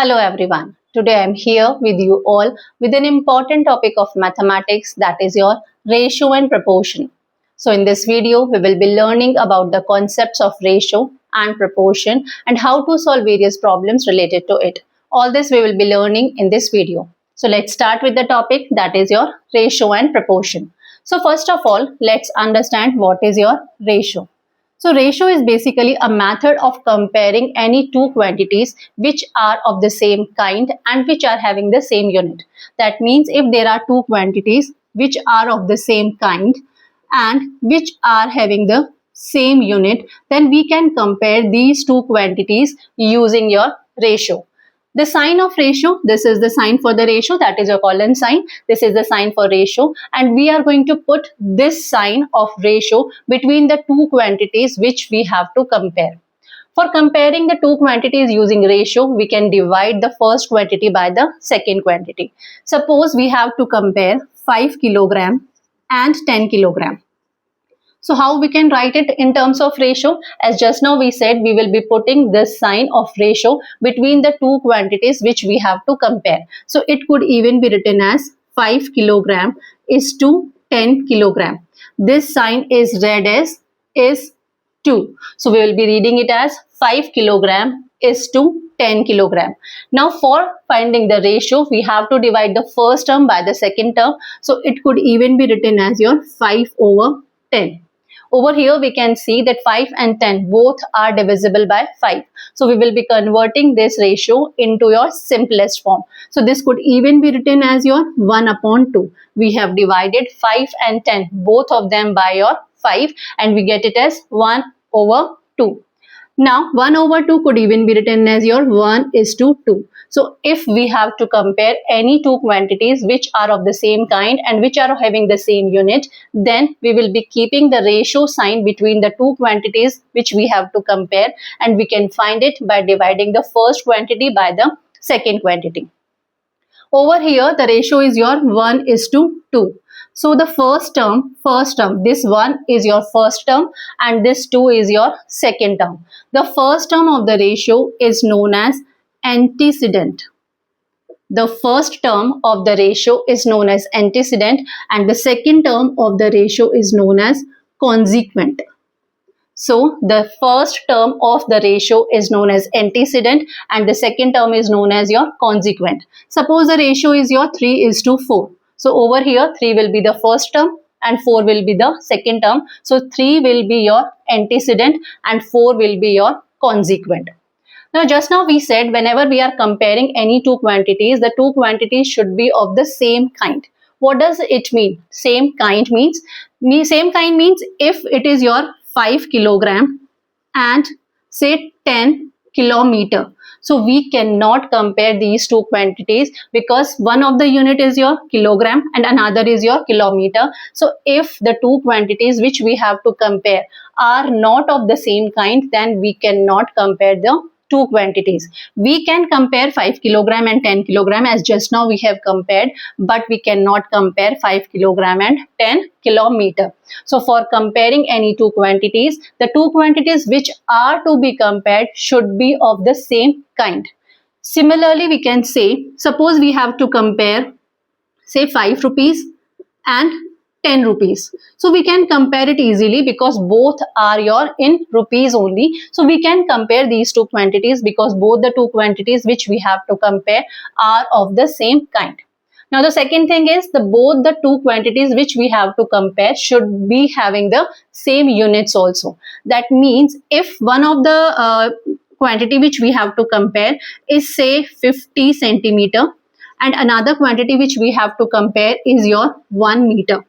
Hello everyone. Today I am here with you all with an important topic of mathematics, that is your ratio and proportion. So in this video we will be learning about the concepts of ratio and proportion and how to solve various problems related to it. All this we will be learning in this video. So let's start with the topic, that is your ratio and proportion. So first of all, let's understand what is your ratio. So ratio is basically a method of comparing any two quantities which are of the same kind and which are having the same unit. That means if there are two quantities which are of the same kind and which are having the same unit, then we can compare these two quantities using your ratio. The sign of ratio, this is the sign for the ratio, that is your colon sign. This is the sign for ratio, and we are going to put this sign of ratio between the two quantities which we have to compare. For comparing the two quantities using ratio, we can divide the first quantity by the second quantity. Suppose we have to compare 5 kilogram and 10 kilogram. So how we can write it in terms of ratio? As just now we said, we will be putting this sign of ratio between the two quantities which we have to compare. So it could even be written as 5 kilogram is to 10 kilogram. This sign is read as is to. So we will be reading it as 5 kilogram is to 10 kilogram. Now for finding the ratio, we have to divide the first term by the second term. So it could even be written as your 5 over 10. Over here we can see that 5 and 10 both are divisible by 5. So we will be converting this ratio into your simplest form. So this could even be written as your 1 upon 2. We have divided 5 and 10, both of them by your 5, and we get it as 1 over 2. Now 1 over 2 could even be written as your 1 is to 2. So if we have to compare any two quantities which are of the same kind and which are having the same unit, then we will be keeping the ratio sign between the two quantities which we have to compare, and we can find it by dividing the first quantity by the second quantity. Over here the ratio is your 1 is to 2. So the first term, this 1 is your first term and this 2 is your second term. The first term of the ratio is known as antecedent. The first term of the ratio is known as antecedent and the second term of the ratio is known as consequent. So the first term of the ratio is known as antecedent and the second term is known as your consequent. Suppose the ratio is your 3 is to 4. So over here 3 will be the first term and 4 will be the second term. So 3 will be your antecedent and 4 will be your consequent. Now just now we said whenever we are comparing any two quantities, the two quantities should be of the same kind. What does it mean? Same kind means if it is your 5 kilogram and say 10 kilometer. So we cannot compare these two quantities because one of the unit is your kilogram and another is your kilometer. So if the two quantities which we have to compare are not of the same kind, then we cannot compare the two quantities. We can compare 5 kilogram and 10 kilogram as just now we have compared, but we cannot compare 5 kilogram and 10 kilometer. So for comparing any two quantities, the two quantities which are to be compared should be of the same kind. Similarly, we can say, suppose we have to compare say 5 rupees and 10 rupees. So we can compare it easily because both are your in rupees only. So we can compare these two quantities because both the two quantities which we have to compare are of the same kind. Now the second thing is both the two quantities which we have to compare should be having the same units also. That means if one of the quantity which we have to compare is say 50 centimeter and another quantity which we have to compare is your 1 meter.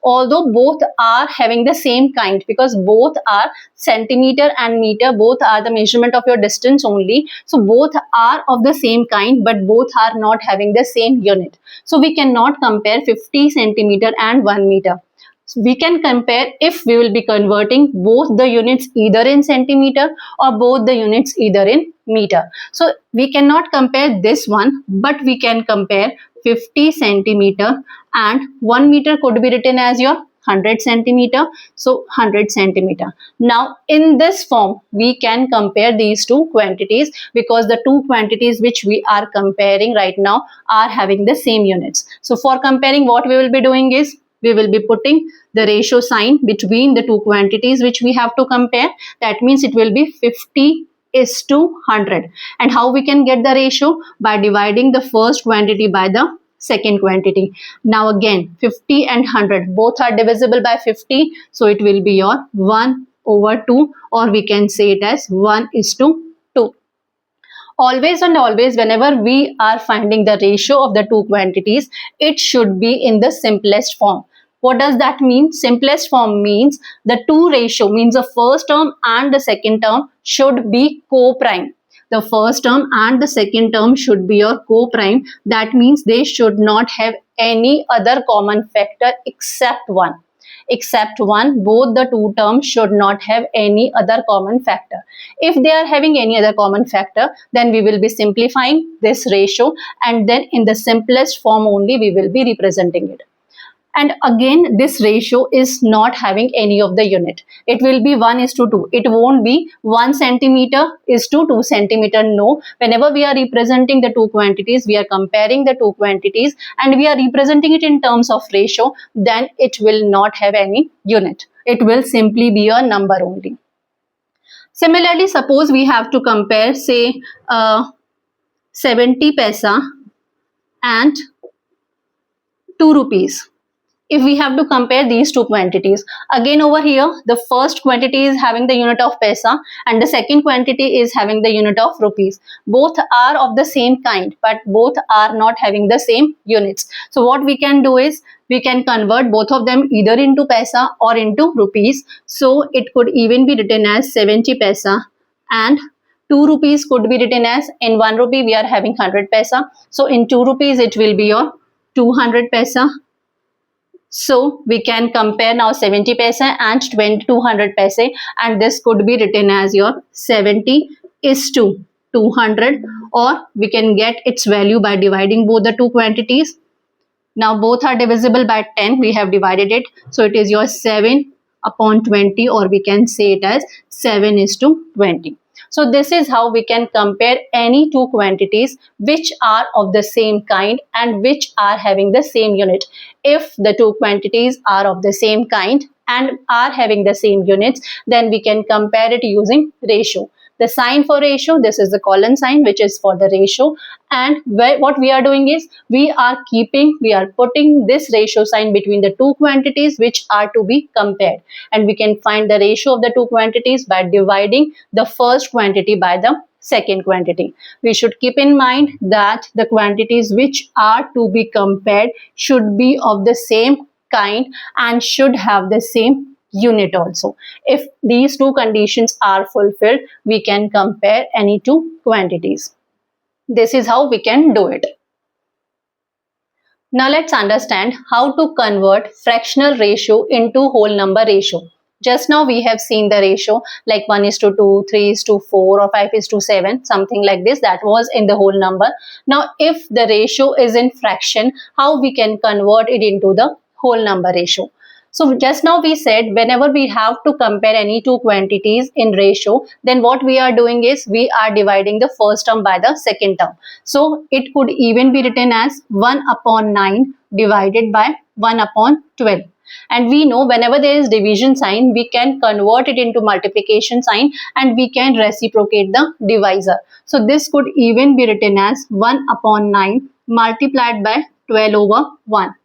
Although both are having the same kind because both are centimeter and meter, both are the measurement of your distance only. So both are of the same kind, but both are not having the same unit. So we cannot compare 50 centimeter and 1 meter. So we can compare if we will be converting both the units either in centimeter or both the units either in meter. So we cannot compare this one, but we can compare 50 centimeter and 1 meter could be written as your 100 centimeter, so 100 centimeter. Now in this form we can compare these two quantities, because the two quantities which we are comparing right now are having the same units. So for comparing, what we will be doing is we will be putting the ratio sign between the two quantities which we have to compare. That means it will be 50 is to 100. And how we can get the ratio? By dividing the first quantity by the second quantity. Now again, 50 and 100 both are divisible by 50, so it will be your 1 over 2, or we can say it as 1 is to 2. Always and always, whenever we are finding the ratio of the two quantities, it should be in the simplest form. What does that mean? Simplest form means the two ratio, means the first term and the second term should be co-prime. The first term and the second term should be your co-prime. That means they should not have any other common factor except one. Except one, both the two terms should not have any other common factor. If they are having any other common factor, then we will be simplifying this ratio, and then in the simplest form only we will be representing it. And again, this ratio is not having any of the unit. It will be 1 is to 2. It won't be 1 centimeter is to 2 centimeter. No, whenever we are representing the two quantities, we are comparing the two quantities and we are representing it in terms of ratio, then it will not have any unit. It will simply be a number only. Similarly, suppose we have to compare, say, 70 paisa and 2 rupees. If we have to compare these two quantities, again over here the first quantity is having the unit of paisa and the second quantity is having the unit of rupees. Both are of the same kind, but both are not having the same units. So what we can do is we can convert both of them either into paisa or into rupees. So it could even be written as 70 paisa, and 2 rupees could be written as, in 1 rupee we are having 100 paisa, so in 2 rupees it will be your 200 paisa. So we can compare now 70 paisa and 200 paisa, and this could be written as your 70 is to 200, or we can get its value by dividing both the two quantities. Now both are divisible by 10, we have divided it, so it is your 7 upon 20, or we can say it as 7 is to 20. So this is how we can compare any two quantities which are of the same kind and which are having the same unit. If the two quantities are of the same kind and are having the same units, then we can compare it using ratio. The sign for ratio, this is the colon sign which is for the ratio, and what we are doing is we are putting this ratio sign between the two quantities which are to be compared, and we can find the ratio of the two quantities by dividing the first quantity by the second quantity. We should keep in mind that the quantities which are to be compared should be of the same kind and should have the same unit also. If these two conditions are fulfilled, we can compare any two quantities. This is how we can do it. Now let's understand how to convert fractional ratio into whole number ratio. Just now we have seen the ratio like 1 is to 2, 3 is to 4, or 5 is to 7, something like this. That was in the whole number. Now if the ratio is in fraction, how we can convert it into the whole number ratio? So just now we said whenever we have to compare any two quantities in ratio, then what we are doing is we are dividing the first term by the second term. So it could even be written as 1 upon 9 divided by 1 upon 12. And we know whenever there is division sign, we can convert it into multiplication sign and we can reciprocate the divisor. So this could even be written as 1 upon 9 multiplied by 12 over 1.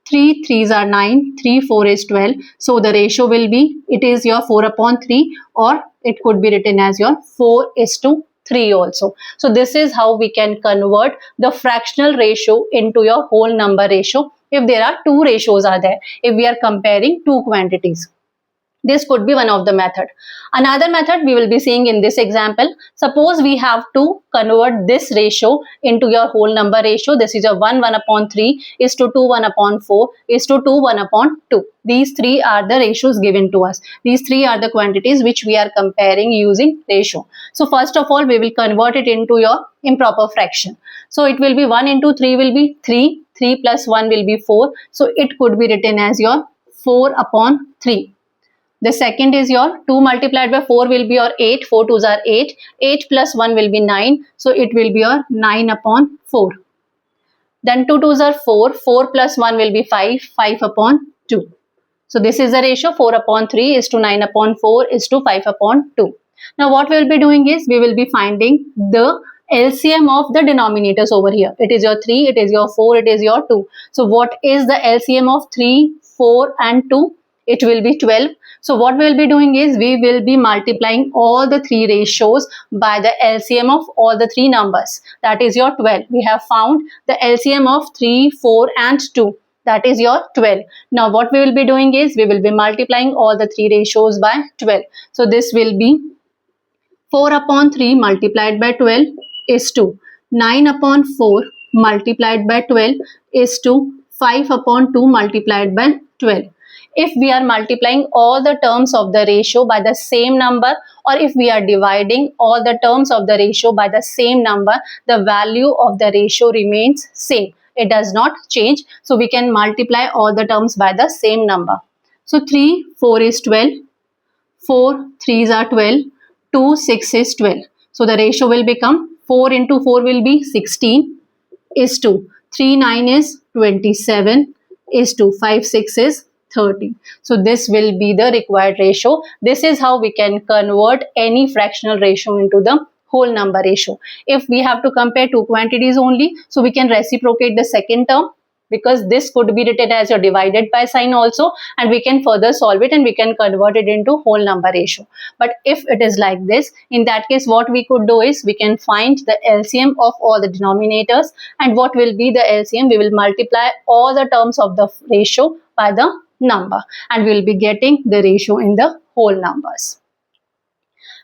3 3s are 9, 3 4 is 12. So the ratio will be, it is your 4 upon 3, or it could be written as your 4 is to 3 also. So this is how we can convert the fractional ratio into your whole number ratio if there are two ratios are there, if we are comparing two quantities. This could be one of the method. Another method we will be seeing in this example. Suppose we have to convert this ratio into your whole number ratio. This is your 1 upon 3 is to 2 1 upon 4 is to 2 1 upon 2. These three are the ratios given to us. These three are the quantities which we are comparing using ratio. So first of all, we will convert it into your improper fraction. So it will be 1 into 3 will be 3. 3 plus 1 will be 4. So it could be written as your 4 upon 3. The second is your 2 multiplied by 4 will be your 8. 4 2s are 8. 8 plus 1 will be 9. So it will be your 9 upon 4. Then 2 2s are 4. 4 plus 1 will be 5. 5 upon 2. So this is the ratio. 4 upon 3 is to 9 upon 4 is to 5 upon 2. Now what we will be doing is we will be finding the LCM of the denominators over here. It is your 3, it is your 4, it is your 2. So what is the LCM of 3, 4 and 2? It will be 12. So what we will be doing is we will be multiplying all the three ratios by the LCM of all the three numbers. That is your 12. We have found the LCM of 3, 4 and 2. That is your 12. Now what we will be doing is we will be multiplying all the three ratios by 12. So this will be 4 upon 3 multiplied by 12 is to 9 upon 4 multiplied by 12 is to 5 upon 2 multiplied by 12. If we are multiplying all the terms of the ratio by the same number, or if we are dividing all the terms of the ratio by the same number, the value of the ratio remains same. It does not change. So we can multiply all the terms by the same number. So 3, 4 is 12. 4, 3s are 12. 2, 6 is 12. So the ratio will become 4 into 4 will be 16 is to 3, 9 is 27 is to 5, 6 is 30. So this will be the required ratio. This is how we can convert any fractional ratio into the whole number ratio. If we have to compare two quantities only, so we can reciprocate the second term, because this could be written as your divided by sign also, and we can further solve it and we can convert it into whole number ratio. But if it is like this, in that case what we could do is we can find the LCM of all the denominators, and what will be the LCM? We will multiply all the terms of the ratio by the number, and we will be getting the ratio in the whole numbers.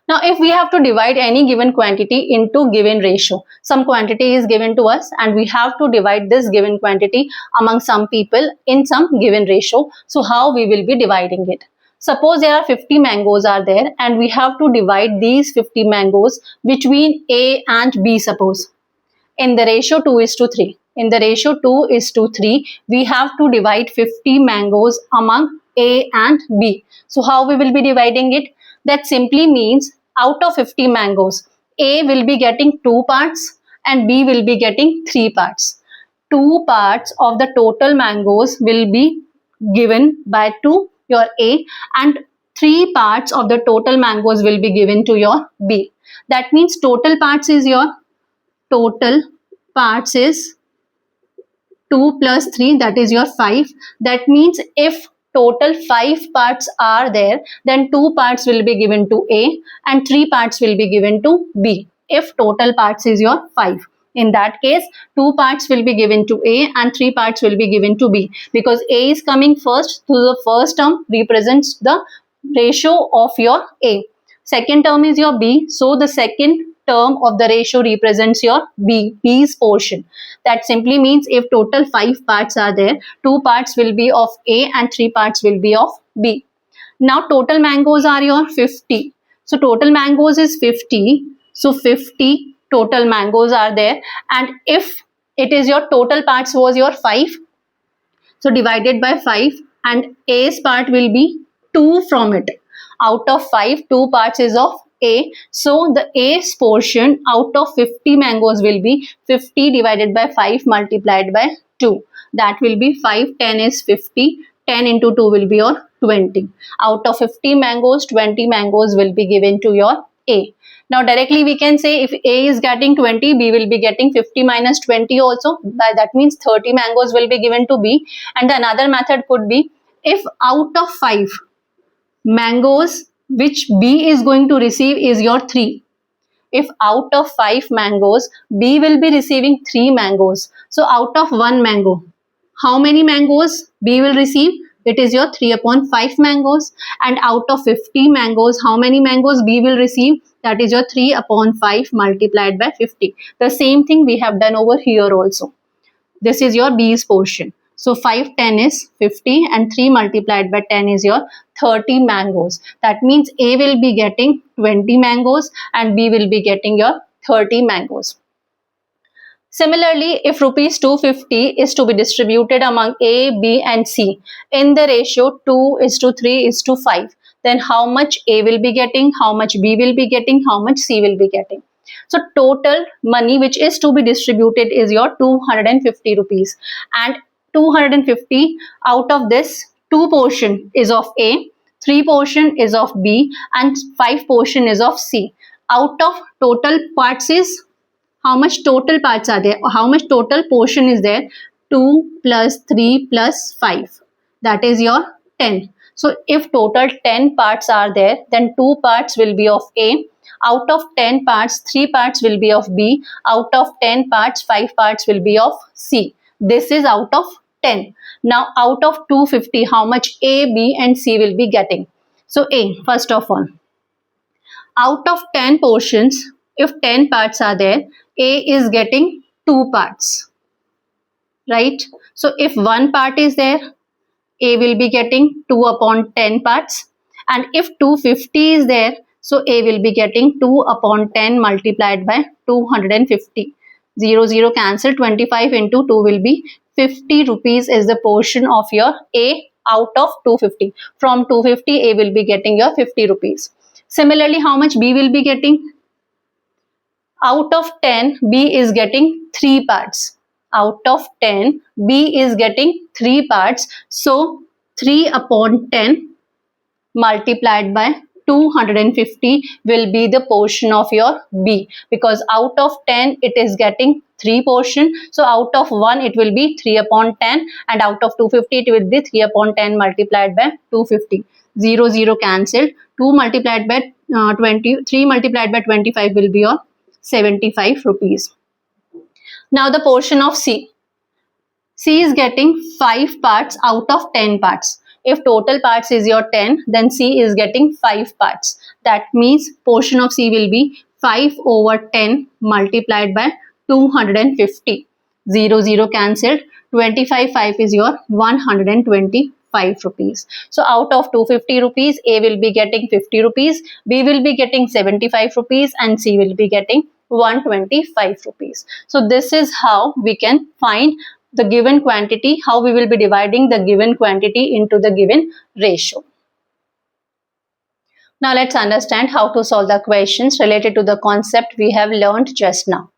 Now, if we have to divide any given quantity into given ratio, some quantity is given to us and we have to divide this given quantity among some people in some given ratio. So, how we will be dividing it? Suppose there are 50 mangoes are there and we have to divide these 50 mangoes between A and B, suppose. In the ratio 2 is to 3. In the ratio 2 is to 3, we have to divide 50 mangoes among A and B. So, how we will be dividing it? That simply means out of 50 mangoes, A will be getting 2 parts and B will be getting 3 parts. 2 parts of the total mangoes will be given by to your A, and 3 parts of the total mangoes will be given to your B. That means total parts is 2 plus 3, that is your 5. That means if total 5 parts are there, then 2 parts will be given to A and 3 parts will be given to B. If total parts is your 5. In that case, 2 parts will be given to A and 3 parts will be given to B, because A is coming first, so the first term represents the ratio of your A. Second term is your B, so the second term of the ratio represents your B's portion. That simply means if total 5 parts are there, 2 parts will be of A and 3 parts will be of B. Now total mangoes are your 50. So total mangoes is 50. So 50 total mangoes are there, and if it is your total parts was your 5, so divided by 5, and A's part will be 2 from it. Out of 5, 2 parts is of A. So the A's portion out of 50 mangoes will be 50 divided by 5 multiplied by 2. That will be 5. 10 is 50. 10 into 2 will be your 20. Out of 50 mangoes, 20 mangoes will be given to your A. Now directly we can say if A is getting 20, B will be getting 50 minus 20 also. That means 30 mangoes will be given to B. And another method could be, if out of 5 mangoes which B is going to receive is your 3. If out of 5 mangoes, B will be receiving 3 mangoes. So out of 1 mango, how many mangoes B will receive? It is your 3 upon 5 mangoes. And out of 50 mangoes, how many mangoes B will receive? That is your 3 upon 5 multiplied by 50. The same thing we have done over here also. This is your B's portion. So 5, 10 is 50 and 3 multiplied by 10 is your 30 mangoes. That means A will be getting 20 mangoes and B will be getting your 30 mangoes. Similarly, if rupees 250 is to be distributed among A, B and C in the ratio 2 is to 3 is to 5, then how much A will be getting, how much B will be getting, how much C will be getting. So total money which is to be distributed is your 250 rupees, and 250 out of this 2 portion is of A, 3 portion is of B and 5 portion is of C. Out of total parts is, how much total parts are there, or how much total portion is there? 2 plus 3 plus 5, that is your 10. So if total 10 parts are there, then 2 parts will be of A. Out of 10 parts, 3 parts will be of B. Out of 10 parts, 5 parts will be of C. This is out of 10. Now out of 250, how much A, B and C will be getting? So A, first of all, out of 10 portions, if 10 parts are there, A is getting 2 parts, right? So if 1 part is there, A will be getting 2 upon 10 parts, and if 250 is there, so A will be getting 2 upon 10 multiplied by 250. 0, 0 cancel, 25 into 2 will be 50 rupees is the portion of your A out of 250. From 250, A will be getting your 50 rupees. Similarly, how much B will be getting? Out of 10, B is getting 3 parts. Out of 10, B is getting 3 parts. So 3 upon 10 multiplied by 250 will be the portion of your B, because out of 10 it is getting 3 portion. So out of 1 it will be 3 upon 10, and out of 250 it will be 3 upon 10 multiplied by 250. 0, 0 cancelled. 2 multiplied by 3 multiplied by 25 will be your 75 rupees. Now the portion of C. C is getting 5 parts out of 10 parts. If total parts is your 10, then C is getting 5 parts. That means portion of C will be 5 over 10 multiplied by 250. 0, 0 cancelled. 25, 5 is your 125 rupees. So out of 250 rupees, A will be getting 50 rupees, B will be getting 75 rupees and C will be getting 125 rupees. So this is how we can find the given quantity, how we will be dividing the given quantity into the given ratio. Now let's understand how to solve the questions related to the concept we have learned just now.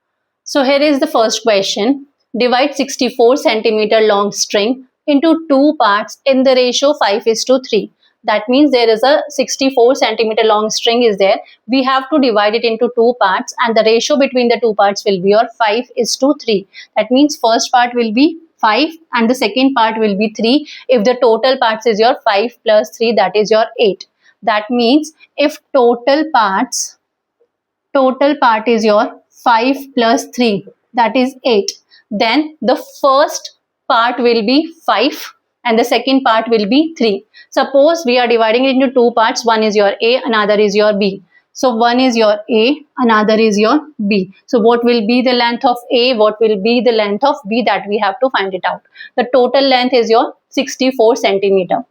So here is the first question. Divide 64 centimeter long string into 2 parts in the ratio 5 is to 3. That means there is a 64 centimeter long string is there. We have to divide it into 2 parts, and the ratio between the 2 parts will be your 5 is to 3. That means first part will be 5 and the second part will be 3. If the total parts is your 5 plus 3, that is your 8. That means if total part is your 5 plus 3, that is 8, then the first part will be 5 and the second part will be 3. Suppose we are dividing it into 2 parts, one is your A, another is your B. So one is your A, another is your B. So what will be the length of A, what will be the length of B, that we have to find it out. The total length is your 64 centimeter.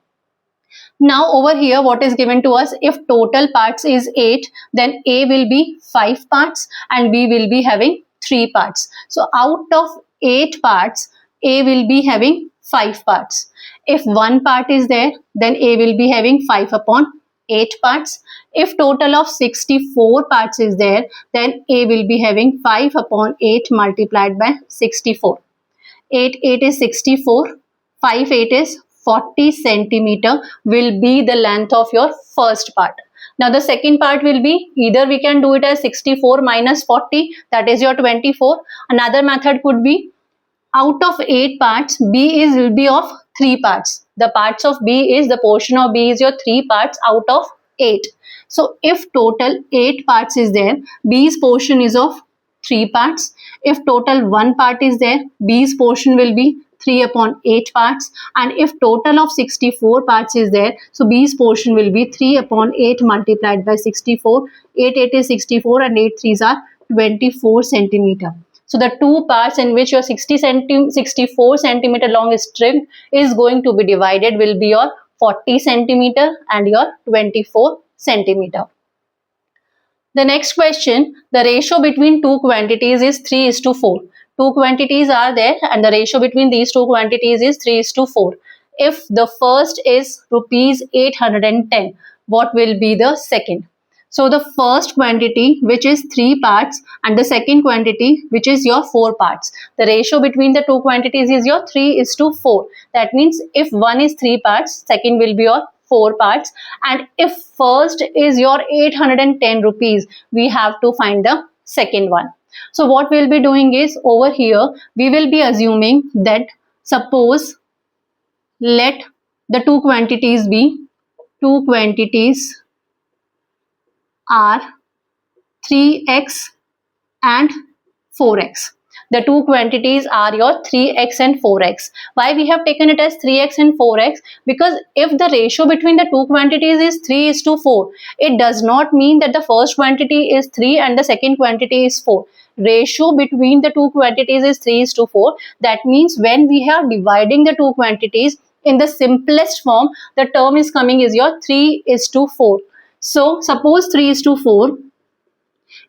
Now over here what is given to us, if total parts is 8, then A will be 5 parts and B will be having 3 parts. So out of 8 parts, A will be having 5 parts. If 1 part is there, then A will be having 5 upon 8 parts. If total of 64 parts is there, then A will be having 5 upon 8 multiplied by 64. 8 is 64, 5 8 is 40 centimeter will be the length of your first part. Now the second part will be, either we can do it as 64 minus 40, that is your 24. Another method could be, out of 8 parts, B will be of 3 parts. The parts of B is, the portion of B is your 3 parts out of 8. So if total 8 parts is there, B's portion is of 3 parts. If total 1 part is there, B's portion will be 3 upon 8 parts. And if total of 64 parts is there, so B's portion will be 3 upon 8 multiplied by 64. 8 is 64 and 8 3s are 24 centimeter. So the 2 parts in which your 64 centimeter long string is going to be divided will be your 40 centimeter and your 24 centimeter. The next question, the ratio between two quantities is 3 is to 4. two quantities are there and the ratio between these two quantities is 3:4. If the first is rupees 810, what will be the second? So the first quantity, which is 3 parts, and the second quantity, which is your 4 parts. The ratio between the two quantities is your 3:4. That means if one is 3 parts, second will be your 4 parts. And if first is your 810 rupees, we have to find the second one. So what we'll be doing is, over here, we will be assuming that, suppose, let the two quantities are 3x and 4x. The two quantities are your 3x and 4x. Why we have taken it as 3x and 4x? Because if the ratio between the two quantities is 3:4, it does not mean that the first quantity is 3 and the second quantity is 4. Ratio between the two quantities is 3:4. That means when we are dividing the two quantities in the simplest form, the term is coming is your 3:4. So suppose 3:4,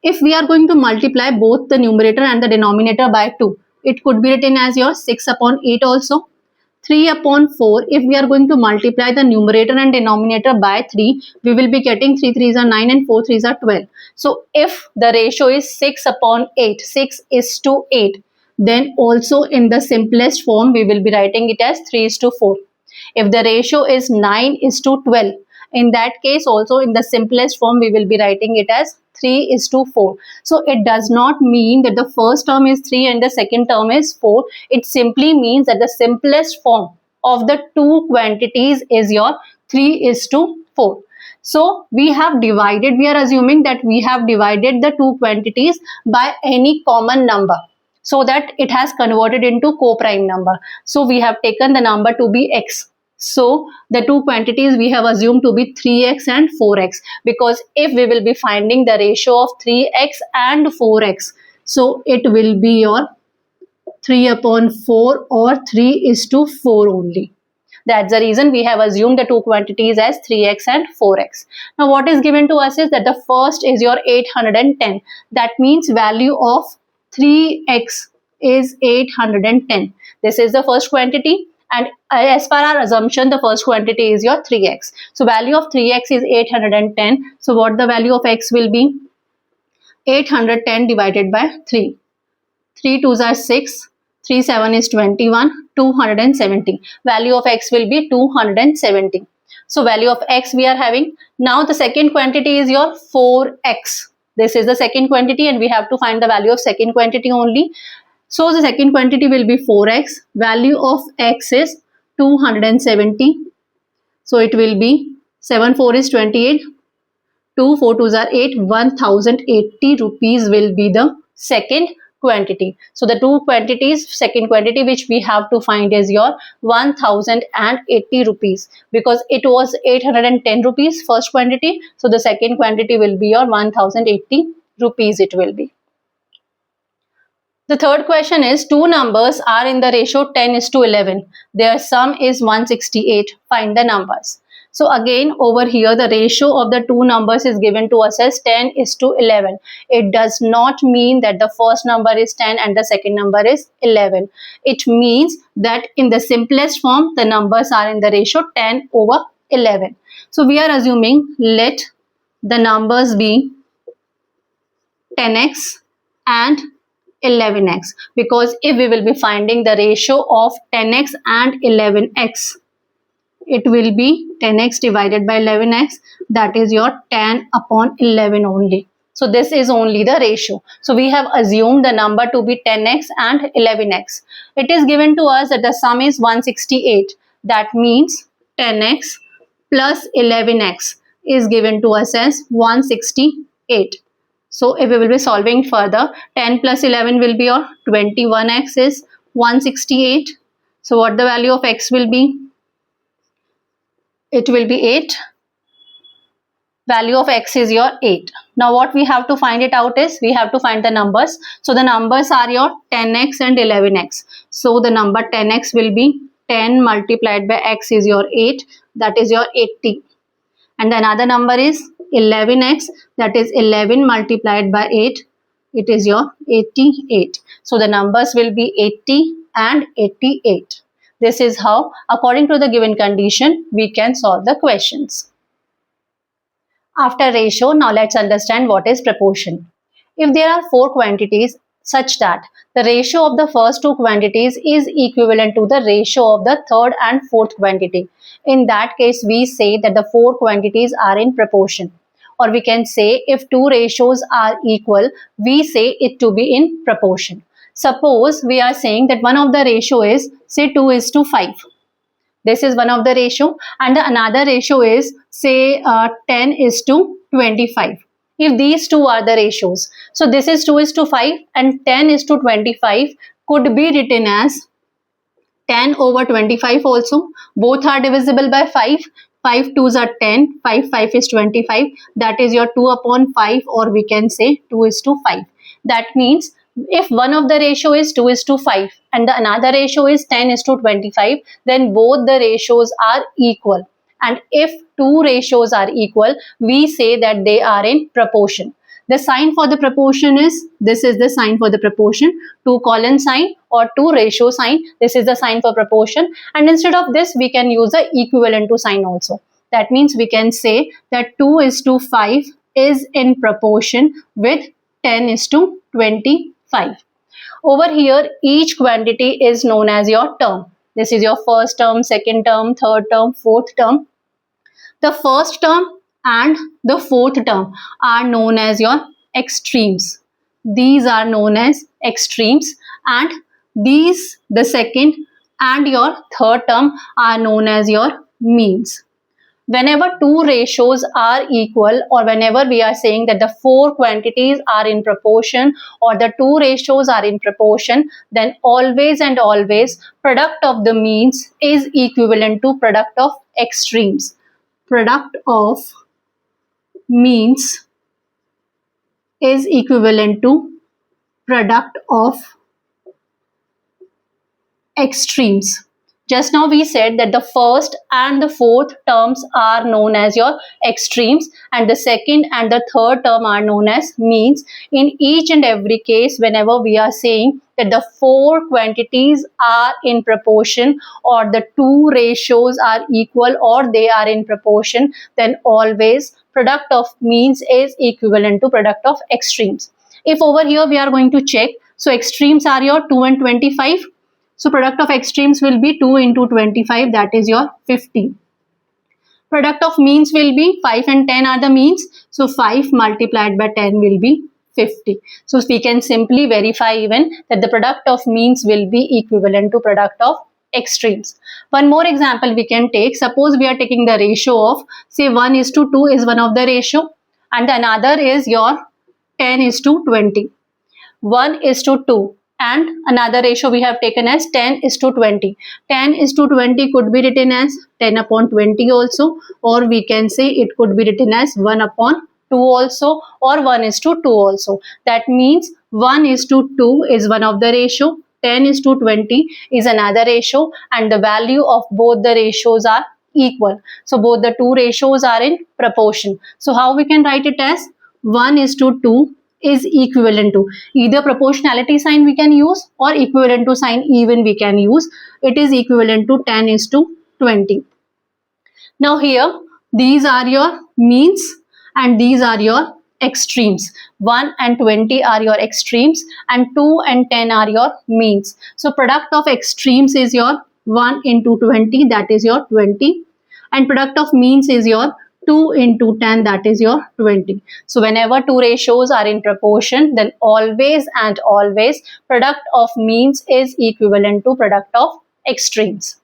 if we are going to multiply both the numerator and the denominator by 2, it could be written as your 6/8 also. 3/4, if we are going to multiply the numerator and denominator by 3, we will be getting 3 3s are 9 and 4 3s are 12. So if the ratio is 6/8, 6:8, then also in the simplest form, we will be writing it as 3:4. If the ratio is 9:12, in that case also in the simplest form, we will be writing it as 3:4. So it does not mean that the first term is 3 and the second term is 4. It simply means that the simplest form of the two quantities is your 3:4. So we are assuming that we have divided the two quantities by any common number, so that it has converted into co-prime number. So we have taken the number to be x. So the two quantities we have assumed to be 3x and 4x, because if we will be finding the ratio of 3x and 4x, so it will be your 3/4 or 3:4 only. That's the reason we have assumed the two quantities as 3x and 4x. Now what is given to us is that the first is your 810. That means value of 3x is 810. This is the first quantity. And as per our assumption, the first quantity is your 3x. So value of 3x is 810. So what the value of x will be? 810 divided by 3. 3 2s are 6. 3 7 is 21. 270. Value of x will be 270. So value of x we are having. Now the second quantity is your 4x. This is the second quantity and we have to find the value of second quantity only. So the second quantity will be 4x. Value of x is 270. So it will be 7 4 is 28. 2 4 2s are 8. 1080 rupees will be the second quantity. So the two quantities, second quantity which we have to find is your 1080 rupees, because it was 810 rupees first quantity. So the second quantity will be your 1080 rupees it will be. The third question is, two numbers are in the ratio 10:11. Their sum is 168. Find the numbers. So again over here the ratio of the two numbers is given to us as 10:11. It does not mean that the first number is 10 and the second number is 11. It means that in the simplest form the numbers are in the ratio 10/11. So we are assuming let the numbers be 10x and 11x, because if we will be finding the ratio of 10x and 11x, it will be 10x divided by 11x, that is your 10/11 only. So this is only the ratio. So we have assumed the number to be 10x and 11x. It is given to us that the sum is 168. That means 10x plus 11x is given to us as 168. So if we will be solving further, 10 plus 11 will be your 21x is 168. So what the value of x will be? It will be 8. Value of x is your 8. Now what we have to find it out is, we have to find the numbers. So the numbers are your 10x and 11x. So the number 10x will be 10 multiplied by x is your 8. That is your 80. And the another number is 11x, that is 11 multiplied by 8 it is your 88. So the numbers will be 80 and 88. This is how, according to the given condition, we can solve the questions. After ratio, now let's understand what is proportion. If there are four quantities such that the ratio of the first two quantities is equivalent to the ratio of the third and fourth quantity, in that case we say that the four quantities are in proportion. Or we can say if two ratios are equal, we say it to be in proportion. Suppose we are saying that one of the ratio is say 2:5. This is one of the ratio, and the another ratio is say 10:25. If these two are the ratios, so this is 2:5 and 10:25 could be written as 10/25 also. Both are divisible by 5. 5 2s are 10, 5 5 is 25. That is your 2/5, or we can say 2:5. That means if one of the ratio is 2:5 and the another ratio is 10:25, then both the ratios are equal. And if two ratios are equal, we say that they are in proportion. The sign for the proportion is, this is the sign for the proportion, 2 colon sign or 2 ratio sign. This is the sign for proportion, and instead of this we can use the equivalent to sign also. That means we can say that 2:5 is in proportion with 10:25. Over here, each quantity is known as your term. This is your first term, second term, third term, fourth term. The first term and the fourth term are known as your extremes. These are known as extremes, and these, the second and your third term, are known as your means. Whenever two ratios are equal, or whenever we are saying that the four quantities are in proportion or the two ratios are in proportion, then always and always product of the means is equivalent to product of extremes. Product of means is equivalent to product of extremes. Just now we said that the first and the fourth terms are known as your extremes, and the second and the third term are known as means. In each and every case, whenever we are saying that the four quantities are in proportion or the two ratios are equal or they are in proportion, then always product of means is equivalent to product of extremes. If over here we are going to check, so extremes are your 2 and 25. So product of extremes will be 2 into 25, that is your 50. Product of means will be 5 and 10 are the means. So 5 multiplied by 10 will be 50. So we can simply verify even that the product of means will be equivalent to product of extremes. One more example we can take. Suppose we are taking the ratio of say 1:2 is one of the ratio, and the another is your 10:20. 1:2 and another ratio we have taken as 10:20. 10:20 could be written as 10/20 also, or we can say it could be written as 1/2 also, or 1:2 also. That means 1:2 is one of the ratio, 10:20 is another ratio, and the value of both the ratios are equal. So both the two ratios are in proportion. So how we can write it as 1:2 is equivalent to, either proportionality sign we can use or equivalent to sign even we can use. It is equivalent to 10:20. Now here these are your means and these are your extremes. 1 and 20 are your extremes and 2 and 10 are your means. So product of extremes is your 1 into 20, that is your 20, and product of means is your 2 into 10, that is your 20. So whenever two ratios are in proportion, then always and always product of means is equivalent to product of extremes.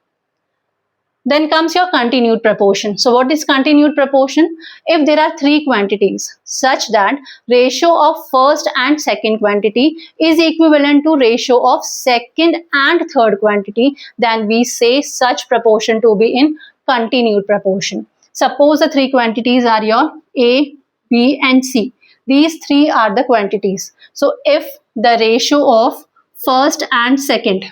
Then comes your continued proportion. So what is continued proportion? If there are three quantities such that ratio of first and second quantity is equivalent to ratio of second and third quantity, then we say such proportion to be in continued proportion. Suppose the three quantities are your A, B and C. These three are the quantities. So if the ratio of first and second,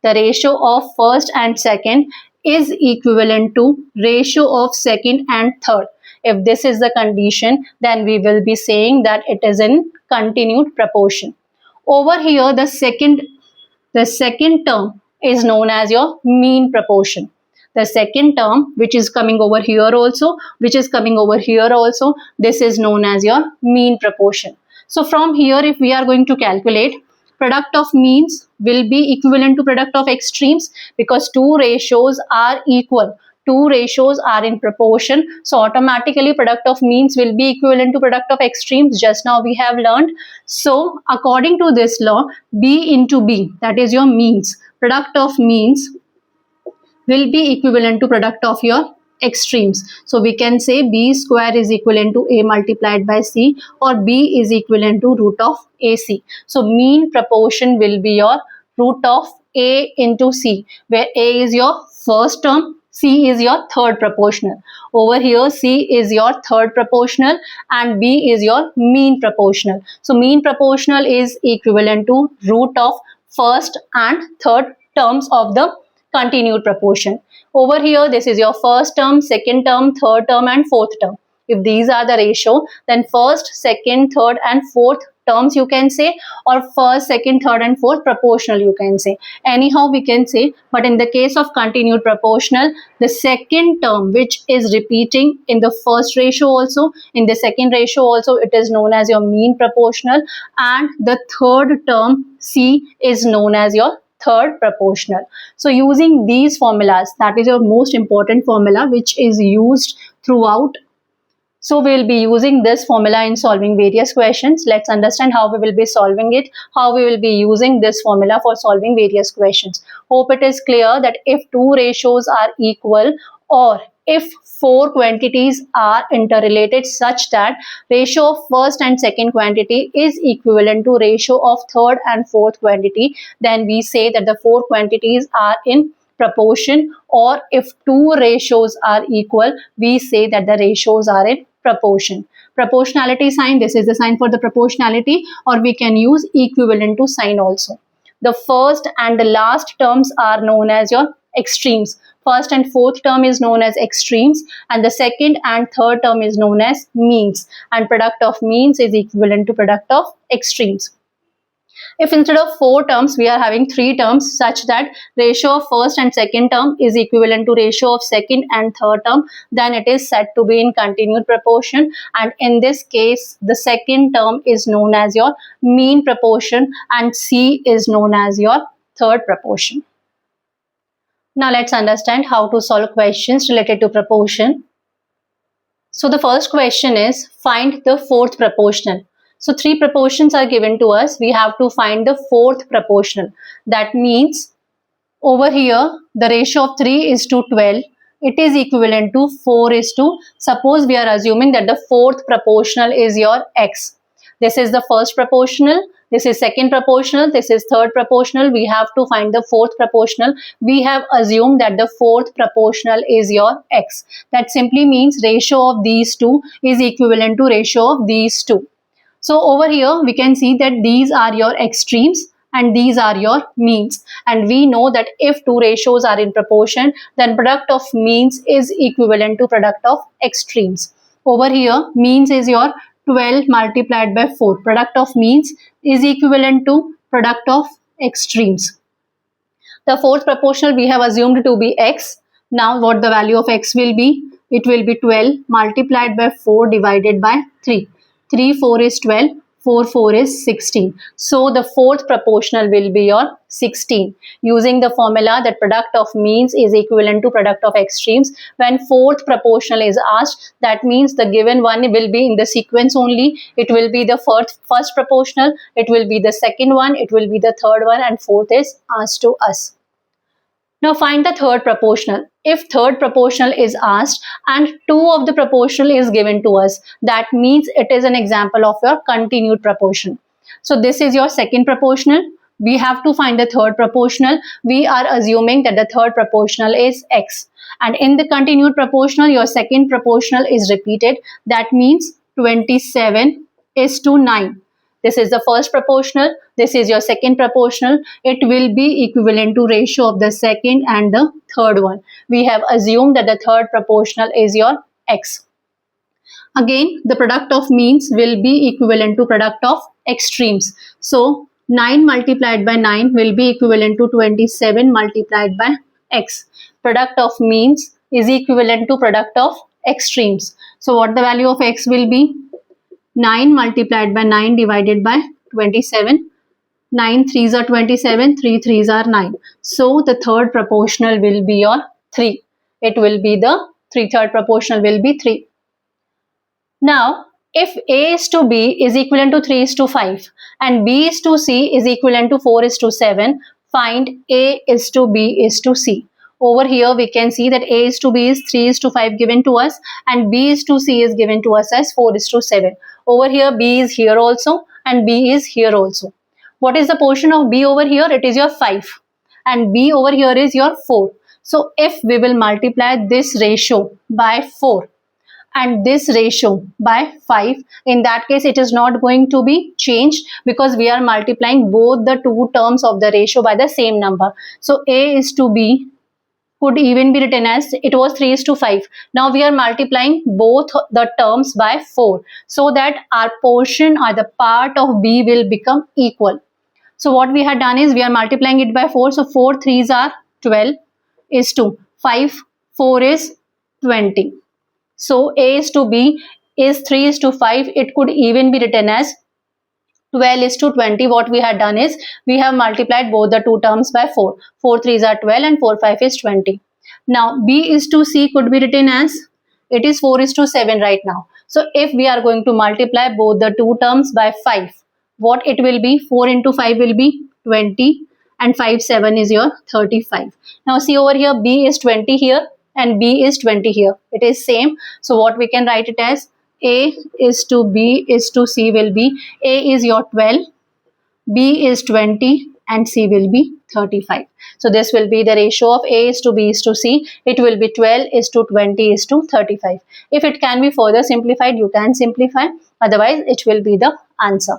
the ratio of first and second is equivalent to ratio of second and third. If this is the condition, then we will be saying that it is in continued proportion. Over here, the second term is known as your mean proportion. The second term, which is coming over here also, which is coming over here also, this is known as your mean proportion. So from here, if we are going to calculate, product of means will be equivalent to product of extremes, because two ratios are equal. Two ratios are in proportion, so automatically product of means will be equivalent to product of extremes. Just now we have learned. So according to this law, B into B, that is your means, product of means will be equivalent to product of your extremes. So we can say B square is equivalent to A multiplied by C, or B is equivalent to root of AC. So mean proportion will be your root of A into C, where A is your first term, C is your third proportional. Over here, C is your third proportional and B is your mean proportional. So mean proportional is equivalent to root of first and third terms of the continued proportion. Over here, this is your first term, second term, third term and fourth term. If these are the ratio, then first, second, third and fourth terms you can say, or first, second, third and fourth proportional you can say. Anyhow we can say, but in the case of continued proportional, the second term which is repeating in the first ratio also, in the second ratio also, it is known as your mean proportional, and the third term C is known as your third proportional. So using these formulas, that is your most important formula which is used throughout. So we will be using this formula in solving various questions. Let's understand how we will be solving it, how we will be using this formula for solving various questions. Hope it is clear that if two ratios are equal, or if four quantities are interrelated such that ratio of first and second quantity is equivalent to ratio of third and fourth quantity, then we say that the four quantities are in proportion, or if two ratios are equal, we say that the ratios are in proportion. Proportionality sign, this is the sign for the proportionality, or we can use equivalent to sign also. The first and the last terms are known as your extremes. First and fourth term is known as extremes, and the second and third term is known as means, and product of means is equivalent to product of extremes. If instead of four terms we are having three terms, such that ratio of first and second term is equivalent to ratio of second and third term, then it is said to be in continued proportion, and in this case the second term is known as your mean proportion and C is known as your third proportion. Now let's understand how to solve questions related to proportion. So the first question is, find the fourth proportional. So three proportions are given to us. We have to find the fourth proportional. That means over here the ratio of 3 is to 12. It is equivalent to 4 is to, suppose we are assuming that the fourth proportional is your x. This is the first proportional, this is second proportional, this is third proportional. We have to find the fourth proportional. We have assumed that the fourth proportional is your x. That simply means ratio of these two is equivalent to ratio of these two. So over here we can see that these are your extremes and these are your means, and we know that if two ratios are in proportion, then product of means is equivalent to product of extremes. Over here means is your 12 multiplied by 4. Product of means is equivalent to product of extremes. The fourth proportional we have assumed to be x. Now what the value of x will be? It will be 12 multiplied by 4 divided by 3. 3 4 is 12, 4 4 is 16. So the fourth proportional will be your 16. Using the formula that product of means is equivalent to product of extremes, when fourth proportional is asked, that means the given one will be in the sequence only. It will be the first proportional, it will be the second one, it will be the third one, and fourth is asked to us. Now find the third proportional. If third proportional is asked and 2 of the proportional is given to us, that means it is an example of your continued proportion. So this is your second proportional. We have to find the third proportional. We are assuming that the third proportional is x. And in the continued proportional, your second proportional is repeated. That means 27 is to 9. This is the first proportional, this is your second proportional. It will be equivalent to ratio of the second and the third one. We have assumed that the third proportional is your x. Again, the product of means will be equivalent to product of extremes. So 9 multiplied by 9 will be equivalent to 27 multiplied by x. Product of means is equivalent to product of extremes. So what the value of x will be? 9 multiplied by 9 divided by 27. 9 3s are 27, 3 3s are 9. So the third proportional will be your 3. It will be the third proportional will be 3. Now, if A is to B is equivalent to 3 is to 5 and B is to C is equivalent to 4 is to 7, find A is to B is to C. Over here we can see that A is to B is 3 is to 5 given to us and B is to C is given to us as 4 is to 7. Over here B is here also and B is here also. What is the portion of B over here? It is your 5 and B over here is your 4. So if we will multiply this ratio by 4 and this ratio by 5, in that case it is not going to be changed because we are multiplying both the two terms of the ratio by the same number. So A is to B could even be written as, it was 3 is to 5. Now we are multiplying both the terms by 4 so that our portion or the part of B will become equal. So what we had done is we are multiplying it by 4. So 4 3s are 12 is to 5, 4 is 20. So A is to B is 3 is to 5. It could even be written as 12 is to 20. What we had done is we have multiplied both the two terms by 4. 4 3s are 12 and 4 5 is 20. Now B is to C could be written as, it is 4 is to 7 right now. So if we are going to multiply both the two terms by 5, what it will be? 4 into 5 will be 20 and 5 7 is your 35. Now see over here, B is 20 here and B is 20 here. It is same. So what we can write it as, A is to B is to C will be, A is your 12, B is 20 and C will be 35. So this will be the ratio of A is to B is to C. It will be 12 is to 20 is to 35. If it can be further simplified, you can simplify. Otherwise, it will be the answer.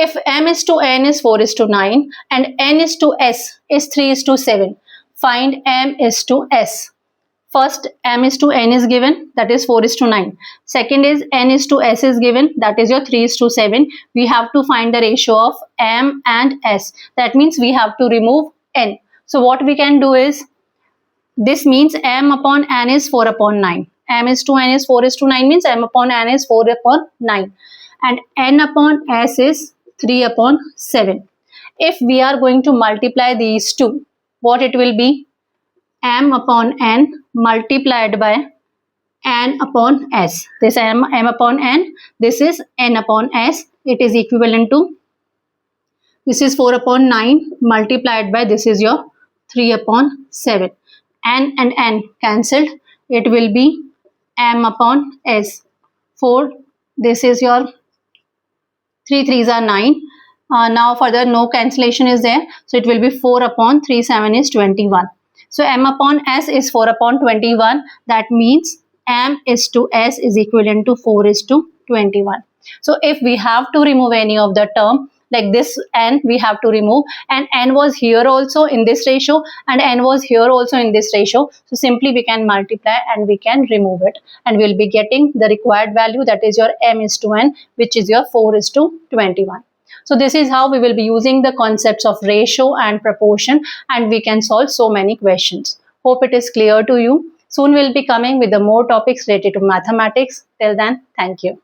If M is to N is 4 is to 9 and N is to S is 3 is to 7, find M is to S. First, M is to N is given, that is 4 is to 9. Second is N is to S is given, that is your 3 is to 7. We have to find the ratio of M and S. That means we have to remove N. So what we can do is, this means M upon N is 4 upon 9. M is to N is 4 is to 9 means M upon N is 4 upon 9. And N upon S is 3 upon 7. If we are going to multiply these two, what it will be? M upon N multiplied by N upon S. This M upon N, this is N upon S. It is equivalent to, this is 4 upon 9 multiplied by, this is your 3 upon 7. N and N cancelled. It will be M upon S. 4, this is your 3 3s are 9. Now further no cancellation is there. So it will be 4 upon 3 7 is 21. So M upon S is 4 upon 21. That means M is to S is equivalent to 4 is to 21. So if we have to remove any of the term, like this N we have to remove, and N was here also in this ratio and N was here also in this ratio. So simply we can multiply and we can remove it and we'll be getting the required value, that is your M is to N, which is your 4 is to 21. So this is how we will be using the concepts of ratio and proportion and we can solve so many questions. Hope it is clear to you. Soon we'll be coming with the more topics related to mathematics. Till then, thank you.